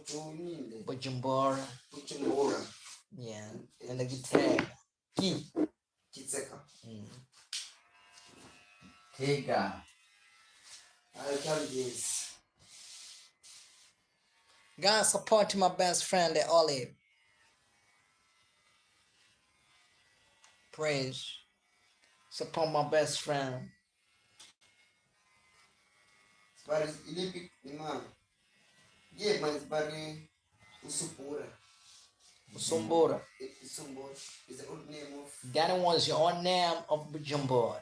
Bujumbura. Bujumbura. Yeah. And the guitar. Key. Kitseka. Tega. I tell you this. God support my best friend, the Olive. Praise. Support my best friend. Bari ilipi imam. Yeah, man, bari Usupura. Usumbura. Usumbura is the old name of. That was your own name of Bujumbura.